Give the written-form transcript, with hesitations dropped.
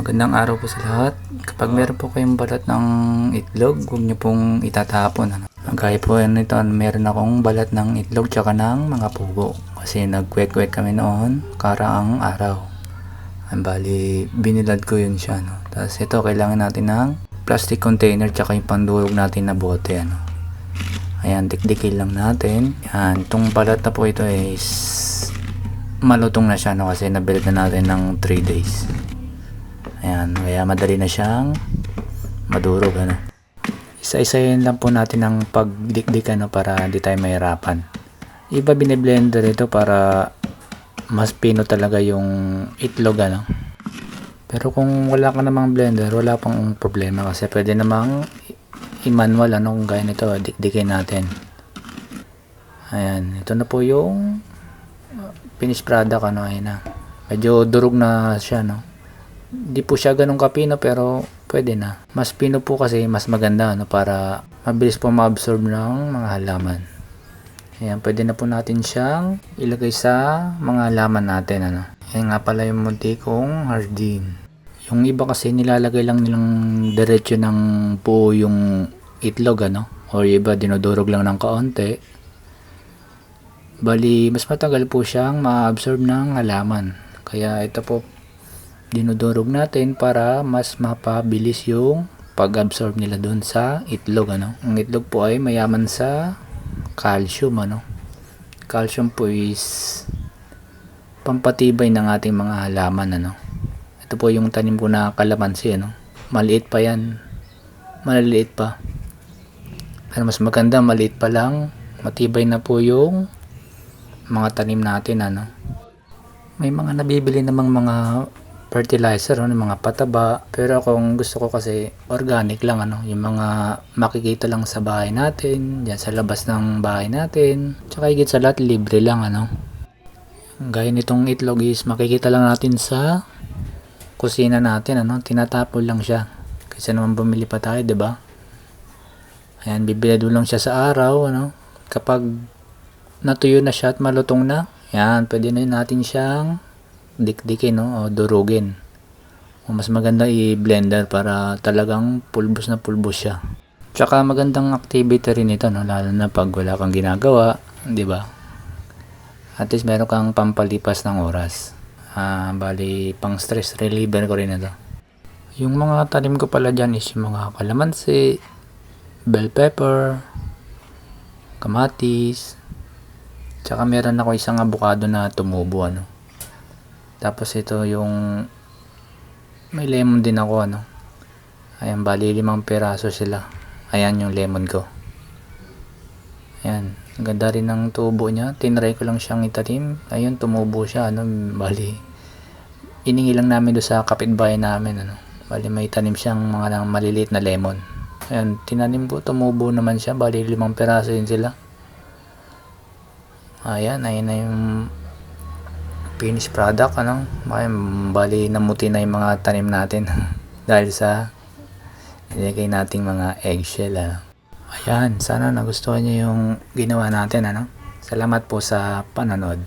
Magandang araw po sa lahat. Kapag meron po kayong balat ng itlog, huwag niyo pong itatapon. Gaya po yan nito, meron akong balat ng itlog tsaka ng mga pugo. Kasi nagkwek-kwek kami noon, karaang araw. Bali, binilad ko yun siya. Tapos ito, kailangan natin ng plastic container tsaka yung pandurog natin na bote. Ayan, dikdikin lang natin. Ayan, itong balat na po ito is malutong na siya kasi nabilad na natin ng 3 days. Ayan, kaya madali na siyang madurog. Isa-isayin lang po natin ang pagdikdik para hindi tayo mahirapan. Iba biniblender ito para mas pino talaga yung itlog. Pero kung wala ka namang blender, wala pang problema kasi pwede namang i-manual kung gaya nito, dikdikin natin. Ayan, ito na po yung finished product. Ayan na. Medyo durog na siya. Di po siya ganun kapino pero pwede na. Mas pino po kasi mas maganda para mabilis po ma-absorb ng mga halaman. Ayan, pwede na po natin siyang ilagay sa mga halaman natin. Ayan nga pala yung munti kong hardin. Yung iba kasi nilalagay lang nilang diretso ng buo yung itlog o iba dinudurog lang ng kaunti. Bali mas matagal po siyang ma-absorb ng halaman. Kaya ito po dinudurog natin para mas mapabilis yung pag-absorb nila doon sa itlog. Ang itlog po ay mayaman sa calcium. Calcium po is pampatibay ng ating mga halaman. Ito po yung tanim ko na kalamansi. Maliit pa yan, maliliit pa, pero mas maganda maliit pa lang, matibay na po yung mga tanim natin. May mga nabibili namang mga fertilizer, mga pataba, pero kung gusto ko kasi organic lang, yung mga makikita lang sa bahay natin, diyan sa labas ng bahay natin, tsaka higit sa lahat libre lang. Gaya nitong itlog is makikita lang natin sa kusina natin, tinatapon lang siya kasi naman bumili pa tayo, 'di ba? Ayan, bibilad lang siya sa araw. Kapag natuyo na siya at malutong na, yan, pwede na natin siyang dikdikin o durugin. Mas maganda i-blender para talagang pulbos na pulbos siya. Tsaka magandang activity rin ito, lalo na pag wala kang ginagawa, 'di ba? At least meron kang pampalipas ng oras. Bali pang stress reliever ko rin ito. Yung mga tanim ko pala dyan is yung mga kalamansi, bell pepper, kamatis, tsaka meron ako isang avocado na tumubo. Tapos ito yung may lemon din ako. Ayan, bali 5 piraso sila. Ayan yung lemon ko. Ayan, ang ganda rin ng tubo niya. Tinry ko lang siyang itanim. Ayun, tumubo siya. Bali iningi lang namin doon sa kapitbahay namin. Bali may tanim siyang mga maliliit na lemon. Ayan, tinanim po, tumubo naman siya. Bali 5 piraso yun sila. Ayan, ayun na yung finished product. Bali namuti na yung mga tanim natin dahil sa nilagay nating mga eggshell. Ayan, sana nagustuhan niyo yung ginawa natin. Salamat po sa panonood.